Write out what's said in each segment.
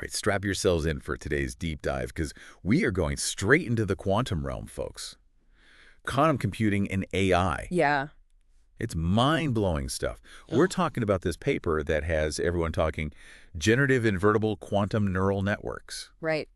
right, strap yourselves in for today's deep dive because we are going straight into the quantum realm, folks. Quantum computing and AI. Yeah. It's mind-blowing stuff. We're talking about this paper that has everyone talking Generative Invertible Quantum Neural Networks, Right.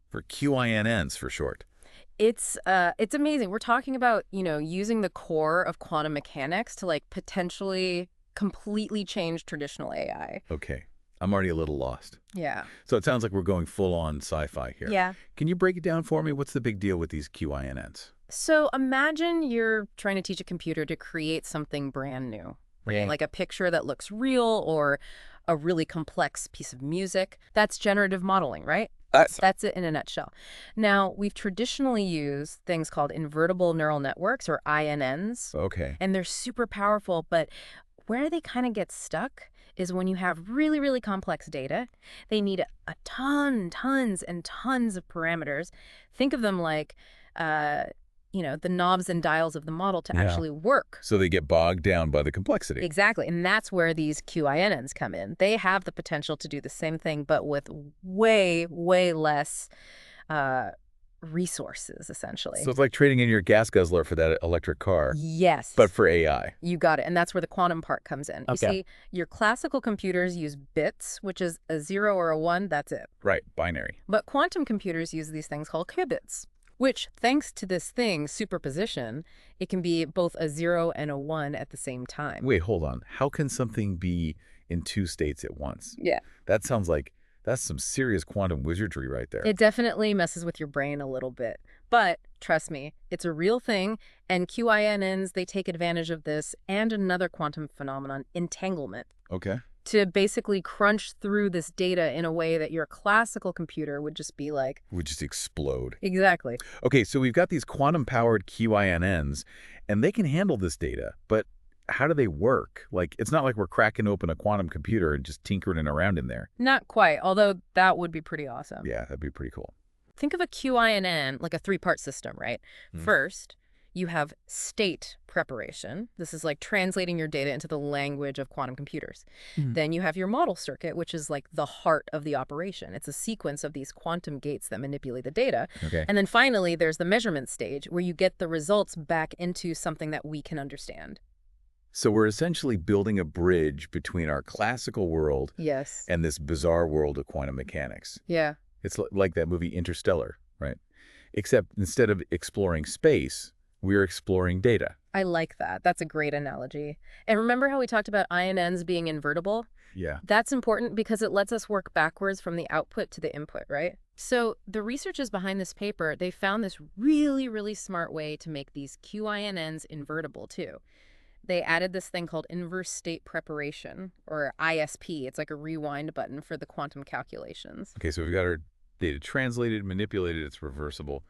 for QINNs for short. It's amazing. We're talking about, using the core of quantum mechanics to like potentially completely change traditional AI. Okay, I'm already a little lost. Yeah. So it sounds like we're going full-on sci-fi here. Yeah. Can you break it down for me? What's the big deal with these QINNs? So imagine you're trying to teach a computer to create something brand new, right? Like a picture that looks real or a really complex piece of music. That's generative modeling, right? That's it in a nutshell. Now, we've traditionally used things called invertible neural networks, or INNs. Okay. And they're super powerful, but where they kind of get stuck is when you have really, really complex data. They need tons and tons of parameters. Think of them like, the knobs and dials of the model to actually work. So they get bogged down by the complexity. Exactly. And that's where these QINNs come in. They have the potential to do the same thing, but with way, way less resources, essentially. So it's like trading in your gas guzzler for that electric car. Yes. But for AI. You got it. And that's where the quantum part comes in. Okay. You see, your classical computers use bits, which is a 0 or a 1, that's it. Right, binary. But quantum computers use these things called qubits, which, thanks to this thing, superposition, it can be both a 0 and a 1 at the same time. Wait, hold on. How can something be in two states at once? Yeah. That sounds like that's some serious quantum wizardry right there. It definitely messes with your brain a little bit. But trust me, it's a real thing, and QINNs, they take advantage of this and another quantum phenomenon, entanglement. Okay. To basically crunch through this data in a way that your classical computer would just be like... Would just explode. Exactly. Okay, so we've got these quantum-powered QINNs, and they can handle this data, but how do they work? Like, it's not like we're cracking open a quantum computer and just tinkering around in there. Not quite, although that would be pretty awesome. Yeah, that'd be pretty cool. Think of a QINN like a three-part system, right? First, you have state preparation. This is like translating your data into the language of quantum computers. Then you have your model circuit, which is like the heart of the operation. It's a sequence of these quantum gates that manipulate the data. Okay. And then finally, there's the measurement stage, where you get the results back into something that we can understand. So we're essentially building a bridge between our classical world Yes. and this bizarre world of quantum mechanics. Yeah. It's like that movie Interstellar, right? Except instead of exploring space, we're exploring data. I like that. That's a great analogy. And remember how we talked about INNs being invertible? Yeah. That's important because it lets us work backwards from the output to the input, right? So the researchers behind this paper, they found this really, really smart way to make these QINNs invertible too. They added this thing called inverse state preparation, or ISP. It's like a rewind button for the quantum calculations. Okay, so we've got our data translated, manipulated, it's reversible.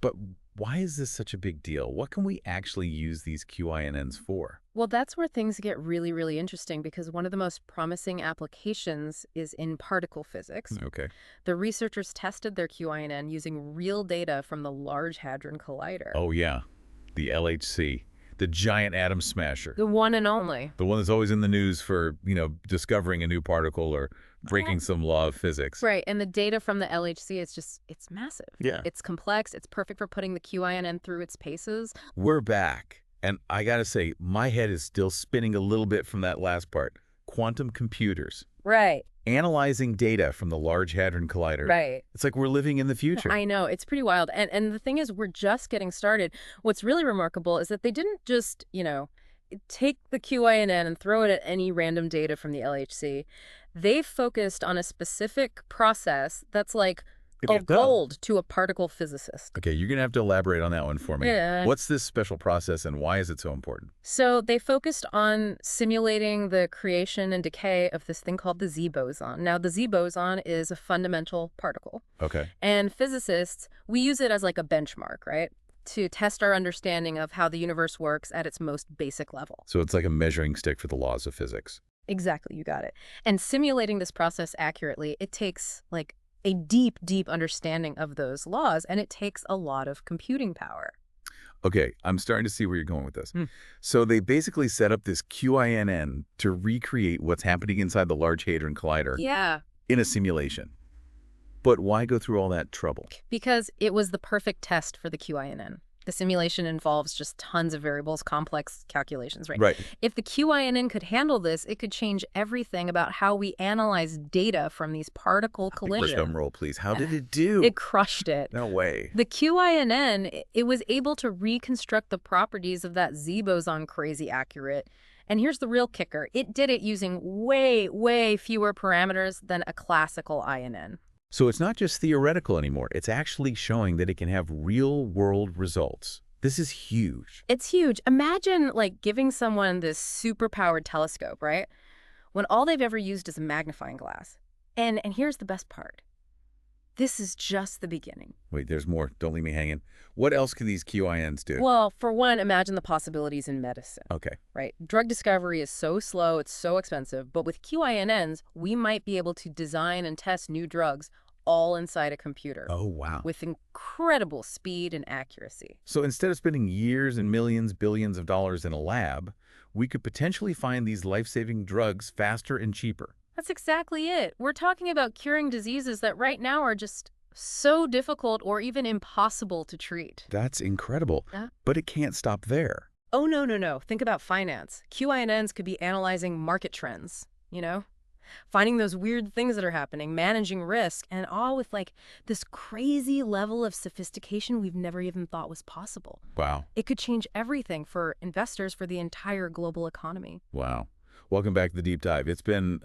But why is this such a big deal? What can we actually use these QINNs for? Well, that's where things get really, really interesting because one of the most promising applications is in particle physics. Okay. The researchers tested their QINN using real data from the Large Hadron Collider. Oh, yeah. The LHC. The giant atom smasher. The one and only. The one that's always in the news for, discovering a new particle or breaking some law of physics. Right. And the data from the LHC, it's massive. Yeah. It's complex. It's perfect for putting the QINN through its paces. We're back. And I got to say, my head is still spinning a little bit from that last part. Quantum computers. Right. Analyzing data from the Large Hadron Collider. Right. It's like we're living in the future. I know. It's pretty wild. And the thing is, we're just getting started. What's really remarkable is that they didn't just, take the QINN and throw it at any random data from the LHC. They focused on a specific process that's like gold to a particle physicist. Okay, you're going to have to elaborate on that one for me. Yeah. What's this special process and why is it so important? So they focused on simulating the creation and decay of this thing called the Z boson. Now, the Z boson is a fundamental particle. Okay. And physicists, we use it as like a benchmark, right? To test our understanding of how the universe works at its most basic level. So it's like a measuring stick for the laws of physics. Exactly, you got it. And simulating this process accurately, it takes like a deep, deep understanding of those laws, and it takes a lot of computing power. Okay, I'm starting to see where you're going with this. So they basically set up this QINN to recreate what's happening inside the Large Hadron Collider. Yeah. in a simulation. But why go through all that trouble? Because it was the perfect test for the QINN. The simulation involves just tons of variables, complex calculations, right? Right. If the QINN could handle this, it could change everything about how we analyze data from these particle Drum collisions. roll, please. How did it do? It crushed it. No way. The QINN, it was able to reconstruct the properties of that Z boson crazy accurate. And here's the real kicker. It did it using way, way fewer parameters than a classical INN. So it's not just theoretical anymore. It's actually showing that it can have real-world results. This is huge. It's huge. Imagine, like, giving someone this super-powered telescope, right? When all they've ever used is a magnifying glass. And here's the best part. This is just the beginning. Wait, there's more. Don't leave me hanging. What else can these QINs do? Well, for one, imagine the possibilities in medicine. Okay. Right? Drug discovery is so slow, it's so expensive, but with QINNs, we might be able to design and test new drugs all inside a computer. Oh, wow. With incredible speed and accuracy. So instead of spending years and millions, billions of dollars in a lab, we could potentially find these life-saving drugs faster and cheaper. That's exactly it. We're talking about curing diseases that right now are just so difficult or even impossible to treat. That's incredible. Yeah. But it can't stop there. Oh, no, no, no. Think about finance. QINNs could be analyzing market trends, finding those weird things that are happening, managing risk, and all with like this crazy level of sophistication we've never even thought was possible. Wow. It could change everything for investors, for the entire global economy. Wow. Welcome back to the Deep Dive. It's been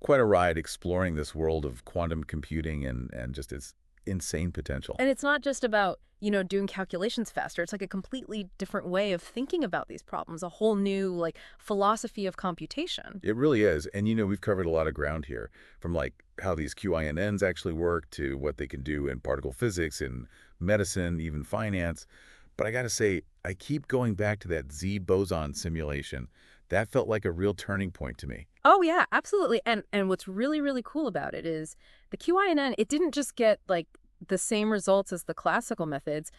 quite a ride exploring this world of quantum computing and just its insane potential. And it's not just about, doing calculations faster. It's like a completely different way of thinking about these problems, a whole new, like, philosophy of computation. It really is. And, we've covered a lot of ground here, from, like, how these QINNs actually work to what they can do in particle physics, in medicine, even finance. But I got to say, I keep going back to that Z boson simulation. That felt like a real turning point to me. Oh, yeah, absolutely. And what's really, really cool about it is the QINN, it didn't just get, like, the same results as the classical methods.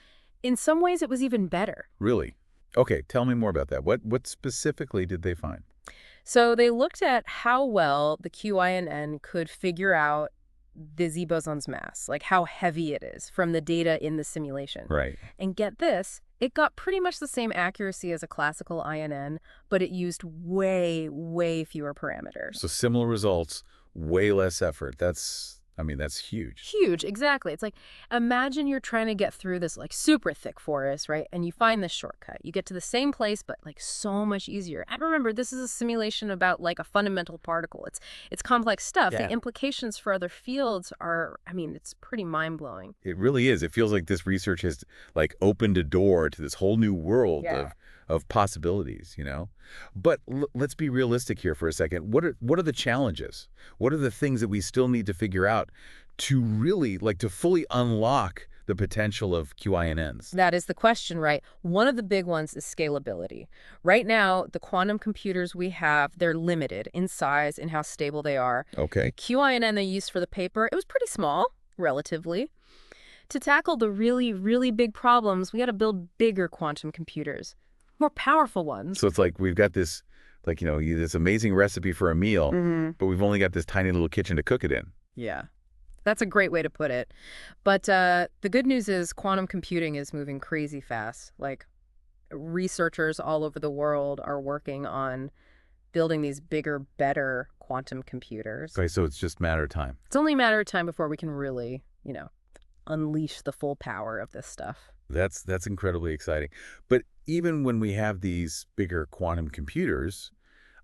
In some ways, it was even better. Really? Okay, tell me more about that. What specifically did they find? So they looked at how well the QINN could figure out the Z boson's mass, like how heavy it is from the data in the simulation. Right. And get this, it got pretty much the same accuracy as a classical INN, but it used way, way fewer parameters. So similar results, way less effort. That's huge. Huge, exactly. It's like, imagine you're trying to get through this like super thick forest, right? And you find this shortcut. You get to the same place, but like so much easier. And remember, this is a simulation about like a fundamental particle. It's complex stuff. Yeah. The implications for other fields are, it's pretty mind-blowing. It really is. It feels like this research has like opened a door to this whole new world of possibilities, But let's be realistic here for a second. What are the challenges? What are the things that we still need to figure out to really, to fully unlock the potential of QINNs? That is the question, right? One of the big ones is scalability. Right now, the quantum computers we have, they're limited in size and how stable they are. Okay. QINN they used for the paper, it was pretty small, relatively. To tackle the really, really big problems, we got to build bigger quantum computers. More powerful ones. So it's like we've got this, this amazing recipe for a meal, but we've only got this tiny little kitchen to cook it in. Yeah, that's a great way to put it. But the good news is quantum computing is moving crazy fast. Like, researchers all over the world are working on building these bigger, better quantum computers. Okay, so it's just a matter of time. It's only a matter of time before we can really, unleash the full power of this stuff. That's incredibly exciting. But even when we have these bigger quantum computers,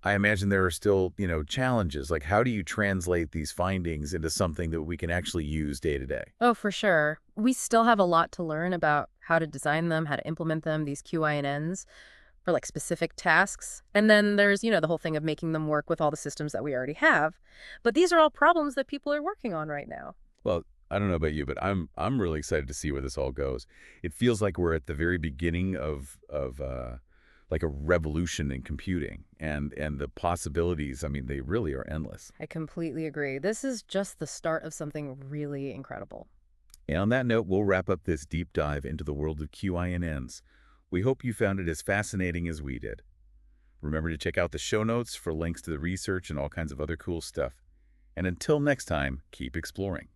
I imagine there are still, challenges. Like, how do you translate these findings into something that we can actually use day to day? Oh, for sure. We still have a lot to learn about how to design them, how to implement them, these QINNs, for like specific tasks. And then there's, the whole thing of making them work with all the systems that we already have. But these are all problems that people are working on right now. Well, I don't know about you, but I'm really excited to see where this all goes. It feels like we're at the very beginning of like a revolution in computing, and the possibilities, they really are endless. I completely agree. This is just the start of something really incredible. And on that note, we'll wrap up this deep dive into the world of QINNs. We hope you found it as fascinating as we did. Remember to check out the show notes for links to the research and all kinds of other cool stuff. And until next time, keep exploring.